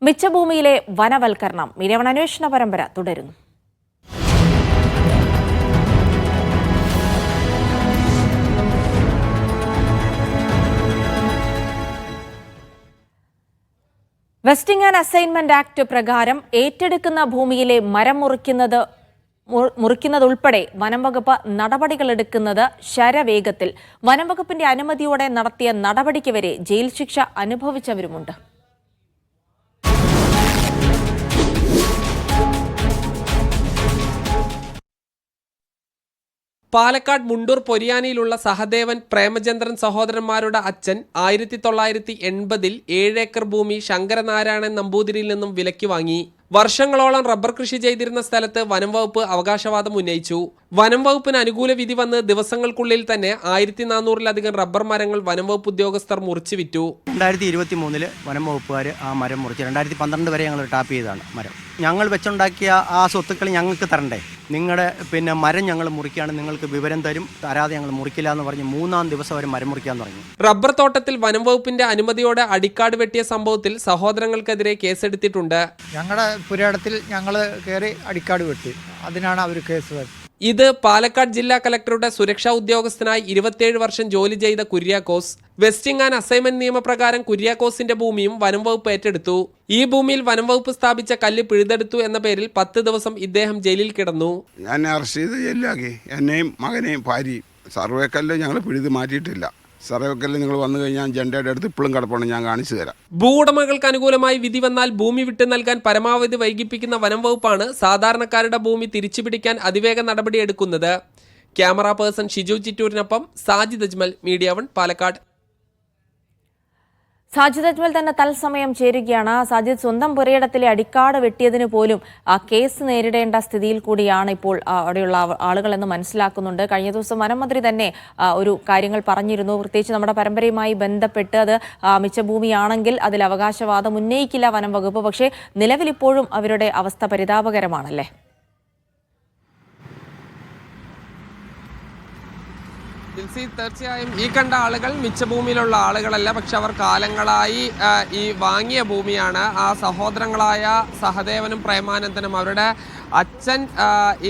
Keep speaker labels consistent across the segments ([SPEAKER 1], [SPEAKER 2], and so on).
[SPEAKER 1] മിച്ചഭൂമിയിലെ വനവൽക്കരണം മിരവൺ അന്വേഷണ പരമ്പര തുടരുന്നു. വെസ്റ്റിംഗ് ആൻഡ് അസൈൻമെന്റ് ആക്ട് പ്രകാരം ഏറ്റെടുക്കുന്ന ഭൂമിയിലെ മരം മുറിക്കുന്നതുൾപ്പെടെ വനംവകുപ്പ് നടപടികളെടുക്കുന്നത് ശരവേഗത്തിൽ. വനംവകുപ്പിന്റെ അനുമതിയോടെ നടത്തിയ നടപടിക്ക് വരെ ജയിൽ ശിക്ഷ അനുഭവിച്ചവരുമുണ്ട്.
[SPEAKER 2] പാലക്കാട് മുണ്ടൂർ പൊരിയാനിയിലുള്ള സഹദേവൻ പ്രേമചന്ദ്രൻ സഹോദരന്മാരുടെ അച്ഛൻ 1980-ൽ 7 ഏക്കർ ഭൂമി ശങ്കരനാരായണൻ നമ്പൂതിരിയിൽ നിന്നും വിലയ്ക്ക് വാങ്ങി. വർഷങ്ങളോളം റബ്ബർ കൃഷി ചെയ്തിരുന്ന സ്ഥലത്ത് വനം വകുപ്പ് അവകാശവാദം ഉന്നയിച്ചു. വനം വകുപ്പിന് അനുകൂല വിധി വന്ന് ദിവസങ്ങൾക്കുള്ളിൽ തന്നെ 1400-ലധികം റബ്ബർ മരങ്ങൾ വനം വകുപ്പ് ഉദ്യോഗസ്ഥർ മുറിച്ചു വിറ്റു.
[SPEAKER 3] 2023 വനം വകുപ്പുകാർ ആ മരം മുറിച്ച് 2012 വരെ ഞങ്ങൾ ടാപ്പ് ചെയ്തതാണ് മരം. ഞങ്ങൾ വെച്ചുണ്ടാക്കിയ ആ സ്വത്തുക്കൾ ഞങ്ങൾക്ക് തരണ്ടേ? നിങ്ങളുടെ മരം ഞങ്ങൾ മുറിക്കുകയാണ്, നിങ്ങൾക്ക് വിവരം തരും, തരാതെ ഞങ്ങൾ മുറിക്കില്ല എന്ന് പറഞ്ഞ് 3-ാം ദിവസം വരെ മരം മുറിക്കാൻ തുടങ്ങി.
[SPEAKER 2] റബ്ബർ തോട്ടത്തിൽ വനം വകുപ്പിന്റെ അനുമതിയോടെ അടിക്കാട് വെട്ടിയ സംഭവത്തിൽ സഹോദരങ്ങൾക്കെതിരെ കേസെടുത്തിട്ടുണ്ട്.
[SPEAKER 4] ഞങ്ങളുടെ പുരയിടത്തിൽ ഞങ്ങൾ കയറി അടിക്കാട് വെട്ടി, അതിനാണ് അവർ കേസ്.
[SPEAKER 2] ഇത് പാലക്കാട് ജില്ലാ കലക്ടറുടെ സുരക്ഷാ ഉദ്യോഗസ്ഥനായി 27 വർഷം ജോലി ചെയ്ത കുര്യാക്കോസ്. വെസ്റ്റിംഗ് ആൻഡ് അസൈൻമെന്റ് നിയമപ്രകാരം കുര്യാക്കോസിന്റെ ഭൂമിയും വനം വകുപ്പ് ഏറ്റെടുത്തു. ഈ ഭൂമിയിൽ വനം വകുപ്പ് സ്ഥാപിച്ച കല്ല് പിഴുതെടുത്തു എന്ന പേരിൽ 10 ദിവസം ഇദ്ദേഹം ജയിലിൽ കിടന്നു.
[SPEAKER 5] ഞാൻ അറസ്റ്റ് ചെയ്ത് ജയിലാക്കി. എന്നെയും മകനെയും ഭാര്യയും. സർവേ കല്ല് ഞങ്ങൾ പിഴുത് മാറ്റിയിട്ടില്ല. സർവേക്കല്ല് നിങ്ങൾ വന്നു കഴിഞ്ഞാൽ ജെണ്ടയുടെ അടുത്ത് ഇപ്പോഴും കിടപ്പുണ്ട്, ഞാൻ കാണിച്ചു തരാം.
[SPEAKER 2] ഭൂവുടമകൾക്ക് അനുകൂലമായി വിധി വന്നാൽ ഭൂമി വിട്ടു നൽകാൻ പരമാവധി വൈകിപ്പിക്കുന്ന വനം വകുപ്പാണ് സാധാരണക്കാരുടെ ഭൂമി തിരിച്ചുപിടിക്കാൻ അതിവേഗ നടപടിയെടുക്കുന്നത്. ക്യാമറ പേഴ്സൺ ഷിജു ചിറ്റൂരിനൊപ്പം സാജിദ് അജ്മൽ, മീഡിയ 1 പാലക്കാട്.
[SPEAKER 1] സാജിദ് അജ്മൽ തന്നെ തത്സമയം ചേരുകയാണ്. സാജിദ്, സ്വന്തം പുരയിടത്തിലെ അടിക്കാട് വെട്ടിയതിന് പോലും ആ കേസ് നേരിടേണ്ട സ്ഥിതിയിൽ കൂടിയാണ് ഇപ്പോൾ അവിടെയുള്ള ആളുകൾ എന്ന് മനസ്സിലാക്കുന്നുണ്ട്. കഴിഞ്ഞ ദിവസം വനമന്ത്രി തന്നെ ഒരു കാര്യങ്ങൾ പറഞ്ഞിരുന്നു. പ്രത്യേകിച്ച് നമ്മുടെ പരമ്പരയുമായി ബന്ധപ്പെട്ട് അത് മിച്ചഭൂമിയാണെങ്കിൽ അതിൽ അവകാശവാദം ഉന്നയിക്കില്ല വനം വകുപ്പ്. പക്ഷേ നിലവിലിപ്പോഴും അവരുടെ അവസ്ഥ പരിതാപകരമാണല്ലേ?
[SPEAKER 2] തീർച്ചയായും ഈ കണ്ട ആളുകൾ മിച്ചഭൂമിയിലുള്ള ആളുകളല്ല, പക്ഷെ അവർ കാലങ്ങളായി ഈ വാങ്ങിയ ഭൂമിയാണ്. ആ സഹോദരങ്ങളായ സഹദേവനും പ്രേമാനന്ദനും അവരുടെ അച്ഛൻ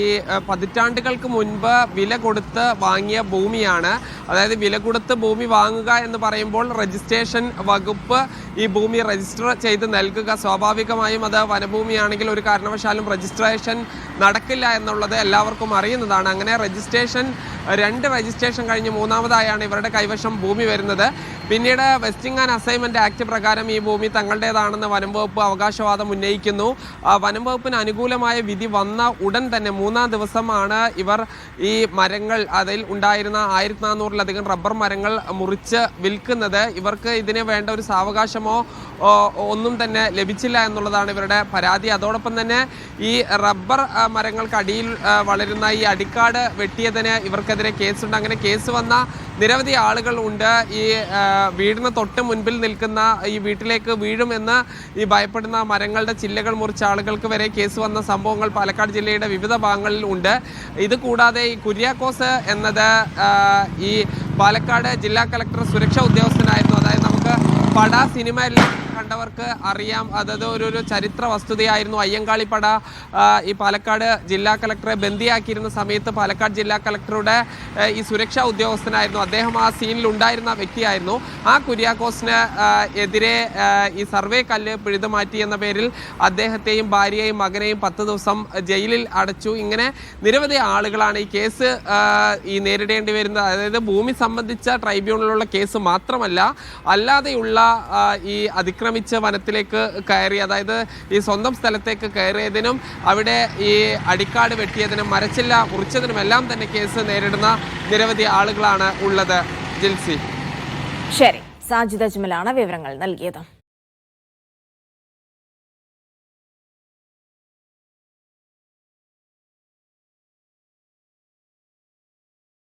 [SPEAKER 2] ഈ പതിറ്റാണ്ടുകൾക്ക് മുൻപ് വില കൊടുത്ത് വാങ്ങിയ ഭൂമിയാണ്. അതായത് വില കൊടുത്ത് ഭൂമി വാങ്ങുക എന്ന് പറയുമ്പോൾ രജിസ്ട്രേഷൻ വകുപ്പ് ഈ ഭൂമി രജിസ്റ്റർ ചെയ്ത് നൽകുക. സ്വാഭാവികമായും അത് വനഭൂമിയാണെങ്കിൽ ഒരു കാരണവശാലും രജിസ്ട്രേഷൻ നടക്കില്ല എന്നുള്ളത് എല്ലാവർക്കും അറിയുന്നതാണ്. അങ്ങനെ രജിസ്ട്രേഷൻ 2 രജിസ്ട്രേഷൻ കഴിഞ്ഞ് 3-ാമതായാണ് ഇവരുടെ കൈവശം ഭൂമി വരുന്നത്. പിന്നീട് വെസ്റ്റിംഗ് ആൻഡ് അസൈൻമെന്റ് ആക്ട് പ്രകാരം ഈ ഭൂമി തങ്ങളുടേതാണെന്ന് വനം വകുപ്പ് അവകാശവാദം ഉന്നയിക്കുന്നു. വനം വകുപ്പിന് അനുകൂലമായ വിധി വന്ന ഉടൻ തന്നെ 3-ാം ദിവസമാണ് ഇവർ ഈ മരങ്ങൾ, അതിൽ ഉണ്ടായിരുന്ന 1400-ലധികം റബ്ബർ മരങ്ങൾ മുറിച്ച് വിൽക്കുന്നത്. ഇവർക്ക് ഇതിന് വേണ്ട ഒരു സാവകാശമോ ഒന്നും തന്നെ ലഭിച്ചില്ല എന്നുള്ളതാണ് ഇവരുടെ പരാതി. അതോടൊപ്പം തന്നെ ഈ റബ്ബർ മരങ്ങൾക്കടിയിൽ വളരുന്ന ഈ അടിക്കാട് വെട്ടിയതിന് ഇവർക്കെതിരെ കേസുണ്ട്. അങ്ങനെ കേസ് വന്ന നിരവധി ആളുകൾ ഉണ്ട്. ഈ വീടിന് തൊട്ട് മുൻപിൽ നിൽക്കുന്ന ഈ വീട്ടിലേക്ക് വീഴുമെന്ന് ഈ ഭയപ്പെടുന്ന മരങ്ങളുടെ ചില്ലകൾ മുറിച്ച ആളുകൾക്ക് വരെ കേസ് വന്ന സംഭവങ്ങൾ പാലക്കാട് ജില്ലയുടെ വിവിധ ഭാഗങ്ങളിൽ ഉണ്ട്. ഇത് കൂടാതെ ഈ കുര്യാക്കോസ് എന്നത് ഈ പാലക്കാട് ജില്ലാ കളക്ടർ സുരക്ഷാ ഉദ്യോഗസ്ഥനായിരുന്നു. അതായത് നമുക്ക് പട സിനിമയിൽ കണ്ടവർക്ക് അറിയാം, അതായത് ഒരു ചരിത്ര വസ്തുതയായിരുന്നു. അയ്യങ്കാളിപ്പട ഈ പാലക്കാട് ജില്ലാ കളക്ടറെ ബന്ദിയാക്കിയിരുന്ന സമയത്ത് പാലക്കാട് ജില്ലാ കളക്ടറുടെ ഈ സുരക്ഷാ ഉദ്യോഗസ്ഥനായിരുന്നു അദ്ദേഹം. ആ സീനിൽ ഉണ്ടായിരുന്ന വ്യക്തിയായിരുന്നു. ആ കുര്യാക്കോസിന് എതിരെ ഈ സർവേ കല്ല് പിഴുതു മാറ്റി എന്ന പേരിൽ അദ്ദേഹത്തെയും ഭാര്യയെയും മകനെയും 10 ദിവസം ജയിലിൽ അടച്ചു. ഇങ്ങനെ നിരവധി ആളുകളാണ് ഈ കേസ് ഈ നേരിടേണ്ടി വരുന്നത്. അതായത് ഭൂമി സംബന്ധിച്ച ട്രൈബ്യൂണലിലുള്ള കേസ് മാത്രമല്ല, അല്ലാതെയുള്ള ഈ അതിക്രമിച്ച വനത്തിലേക്ക് കയറി, അതായത് ഈ സ്വന്തം സ്ഥലത്തേക്ക് കയറിയതിനും അവിടെ ഈ അടിക്കാട് വെട്ടിയതിനും മരച്ചില്ല മുറിച്ചതിനുമെല്ലാം തന്നെ കേസ് നേരിടുന്ന നിരവധി ആളുകളാണ് ഉള്ളത്. ജിൽസി.
[SPEAKER 1] ശരി, സാജിദ് അജ്മലാണ് വിവരങ്ങൾ നൽകിയത്.